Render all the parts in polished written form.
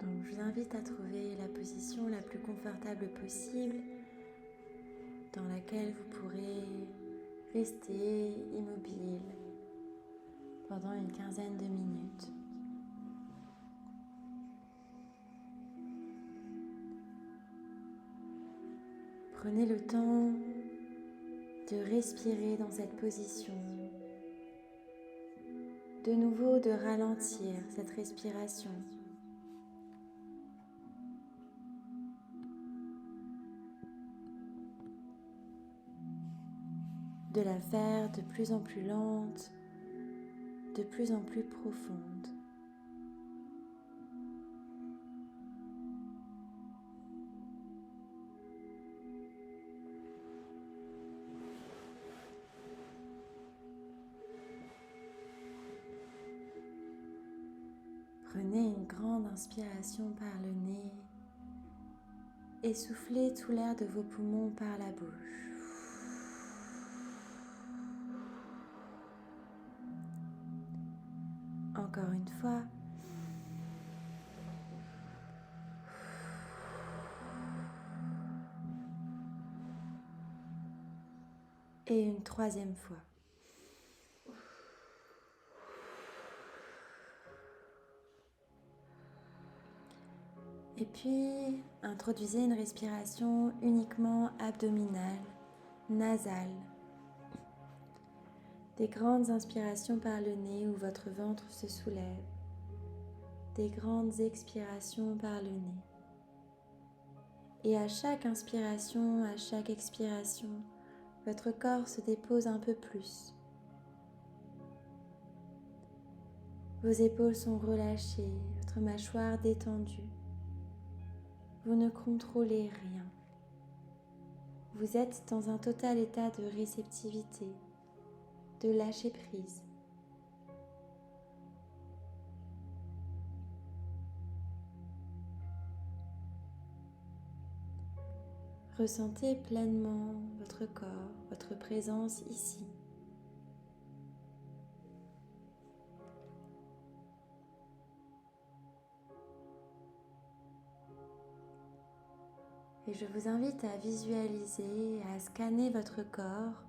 Donc je vous invite à trouver la position la plus confortable possible dans laquelle vous pourrez rester immobile pendant une quinzaine de minutes. Prenez le temps de respirer dans cette position, de nouveau de ralentir cette respiration, de la faire de plus en plus lente, de plus en plus profonde. Prenez une grande inspiration par le nez et soufflez tout l'air de vos poumons par la bouche. Encore une fois. Et une troisième fois. Et puis, introduisez une respiration uniquement abdominale, nasale. Des grandes inspirations par le nez où votre ventre se soulève. Des grandes expirations par le nez. Et à chaque inspiration, à chaque expiration, votre corps se dépose un peu plus. Vos épaules sont relâchées, votre mâchoire détendue. Vous ne contrôlez rien. Vous êtes dans un total état de réceptivité, de lâcher prise. Ressentez pleinement votre corps, votre présence ici. Et je vous invite à visualiser, à scanner votre corps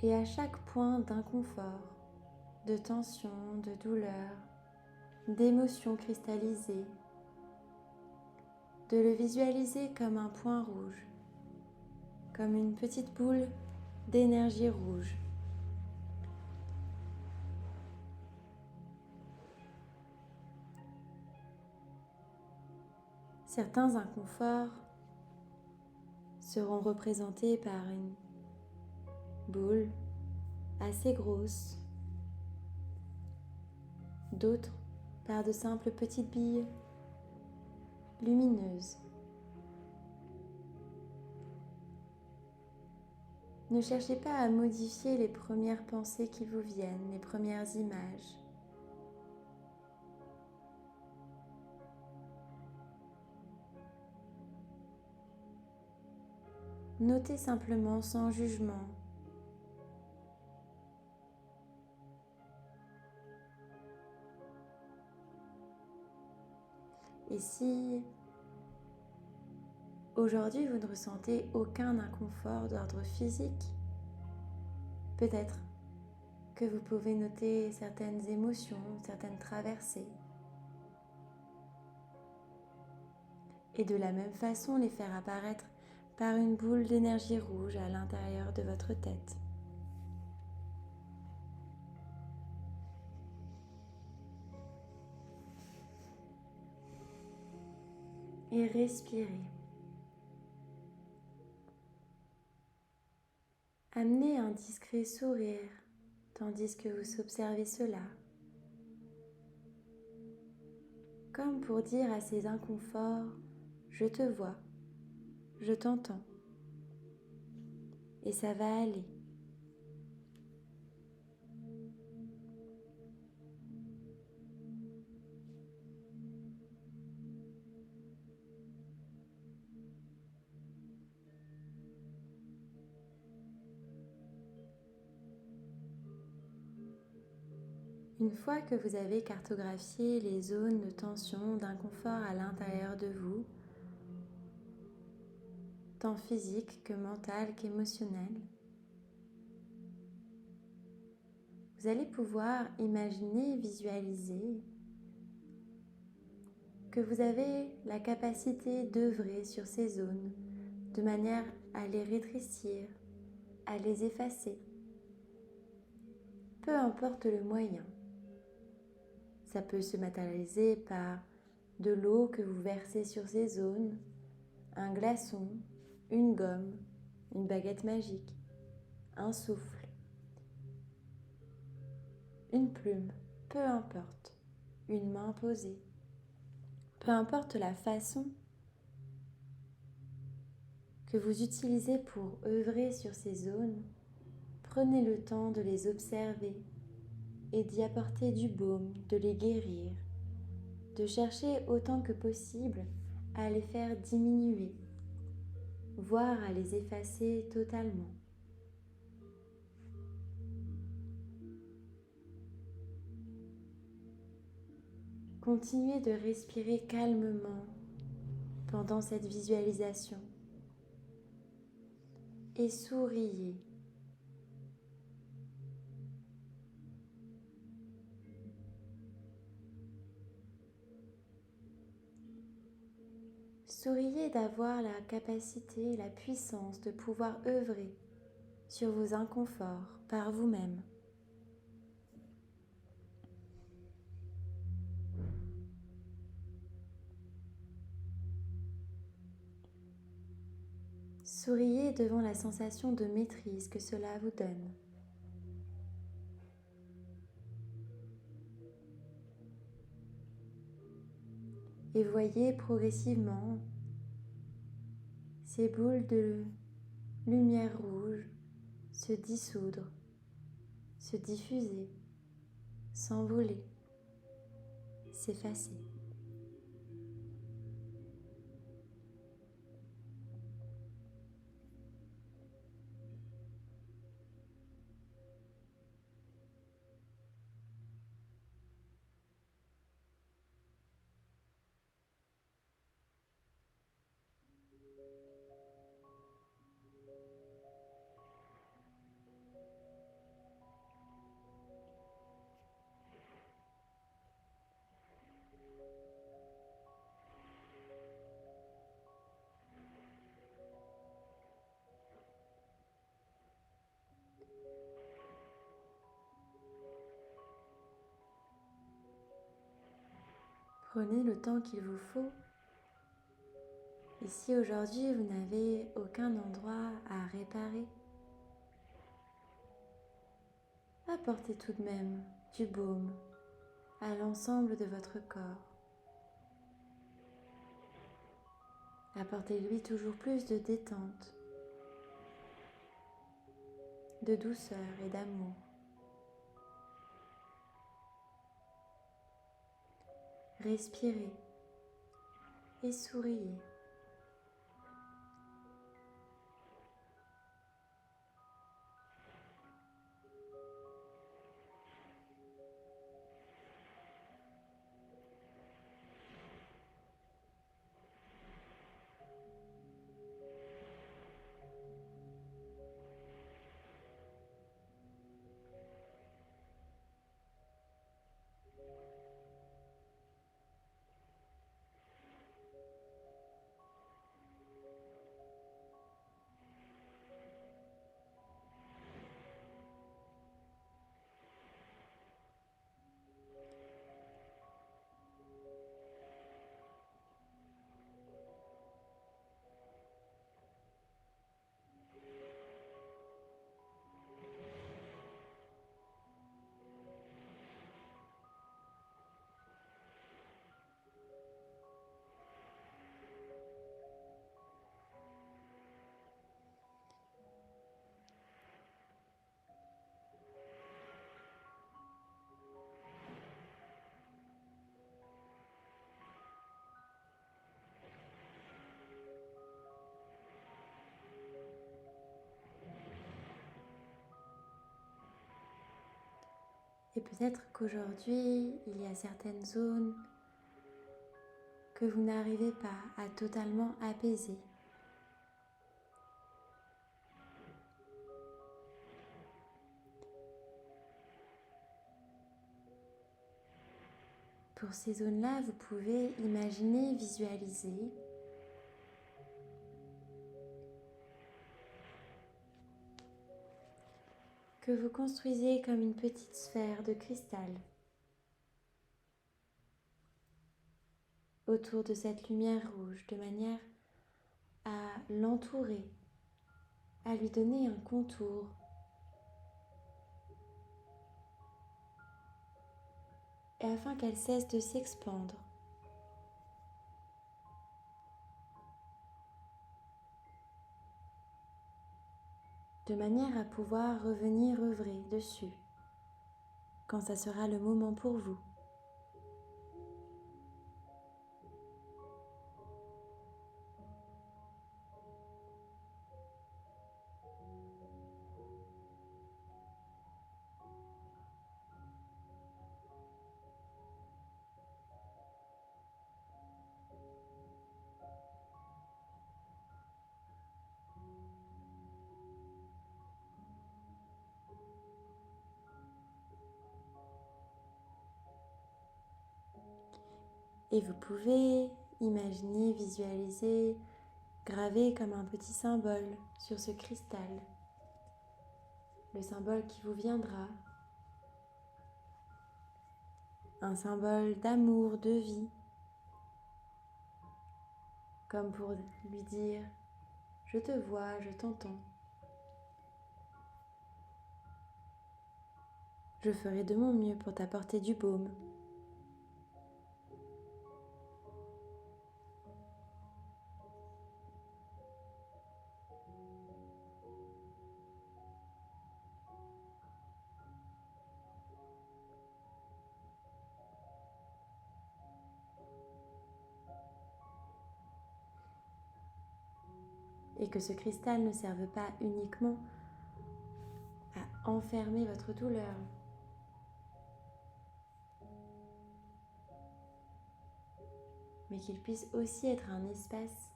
et à chaque point d'inconfort, de tension, de douleur, d'émotion cristallisée, de le visualiser comme un point rouge, comme une petite boule d'énergie rouge. Certains inconforts seront représentés par une boule assez grosse, d'autres par de simples petites billes lumineuses. Ne cherchez pas à modifier les premières pensées qui vous viennent, les premières images. Notez simplement sans jugement. Et si aujourd'hui vous ne ressentez aucun inconfort d'ordre physique, peut-être que vous pouvez noter certaines émotions, certaines traversées. Et de la même façon les faire apparaître par une boule d'énergie rouge à l'intérieur de votre tête. Et respirez. Amenez un discret sourire tandis que vous observez cela, comme pour dire à ces inconforts, je te vois, je t'entends, et ça va aller. Une fois que vous avez cartographié les zones de tension, d'inconfort à l'intérieur de vous, tant physique que mental qu'émotionnel, vous allez pouvoir imaginer, visualiser que vous avez la capacité d'œuvrer sur ces zones de manière à les rétrécir, à les effacer, peu importe le moyen. Ça peut se matérialiser par de l'eau que vous versez sur ces zones, un glaçon, une gomme, une baguette magique, un souffle, une plume, peu importe, une main posée. Peu importe la façon que vous utilisez pour œuvrer sur ces zones, prenez le temps de les observer et d'y apporter du baume, de les guérir, de chercher autant que possible à les faire diminuer, voire à les effacer totalement. Continuez de respirer calmement pendant cette visualisation et souriez. Souriez d'avoir la capacité, la puissance de pouvoir œuvrer sur vos inconforts par vous-même. Souriez devant la sensation de maîtrise que cela vous donne. Et voyez progressivement ces boules de lumière rouge se dissoudre, se diffuser, s'envoler, s'effacer. Prenez le temps qu'il vous faut. Et si aujourd'hui vous n'avez aucun endroit à réparer, apportez tout de même du baume à l'ensemble de votre corps. Apportez-lui toujours plus de détente, de douceur et d'amour. Respirez et souriez. Et peut-être qu'aujourd'hui, il y a certaines zones que vous n'arrivez pas à totalement apaiser. Pour ces zones-là, vous pouvez imaginer, visualiser que vous construisez comme une petite sphère de cristal autour de cette lumière rouge, de manière à l'entourer, à lui donner un contour, et afin qu'elle cesse de s'expandre. De manière à pouvoir revenir œuvrer dessus, quand ça sera le moment pour vous. Et vous pouvez imaginer, visualiser, graver comme un petit symbole sur ce cristal, le symbole qui vous viendra, un symbole d'amour, de vie, comme pour lui dire « Je te vois, je t'entends. Je ferai de mon mieux pour t'apporter du baume. » Et que ce cristal ne serve pas uniquement à enfermer votre douleur, mais qu'il puisse aussi être un espace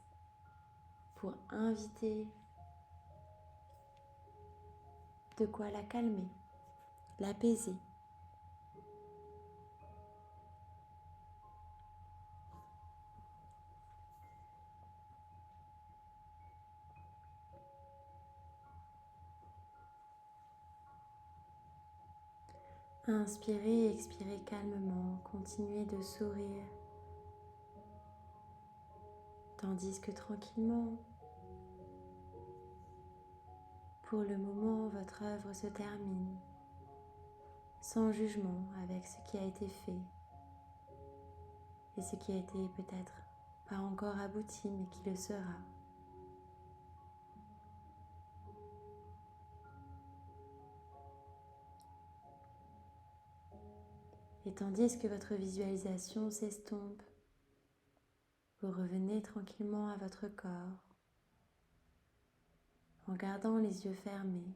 pour inviter de quoi la calmer, l'apaiser. Inspirez, expirez calmement, continuez de sourire, tandis que tranquillement, pour le moment, votre œuvre se termine, sans jugement avec ce qui a été fait et ce qui a été peut-être pas encore abouti, mais qui le sera. Et tandis que votre visualisation s'estompe, vous revenez tranquillement à votre corps en gardant les yeux fermés.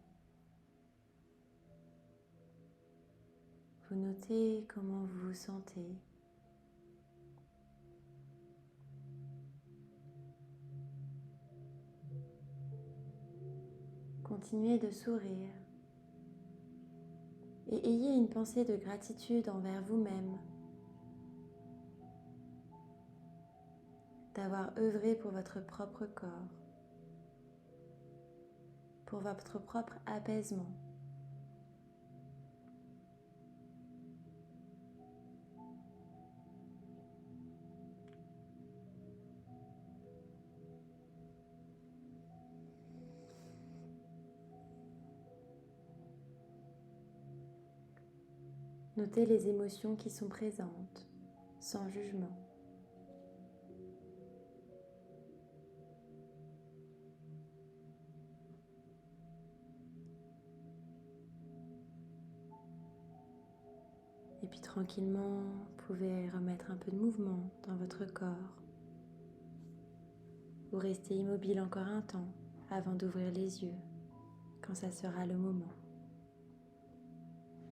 Vous notez comment vous vous sentez. Continuez de sourire et ayez une pensée de gratitude envers vous-même d'avoir œuvré pour votre propre corps, pour votre propre apaisement. Notez les émotions qui sont présentes, sans jugement. Et puis tranquillement, vous pouvez remettre un peu de mouvement dans votre corps. Ou rester immobile encore un temps avant d'ouvrir les yeux, quand ça sera le moment.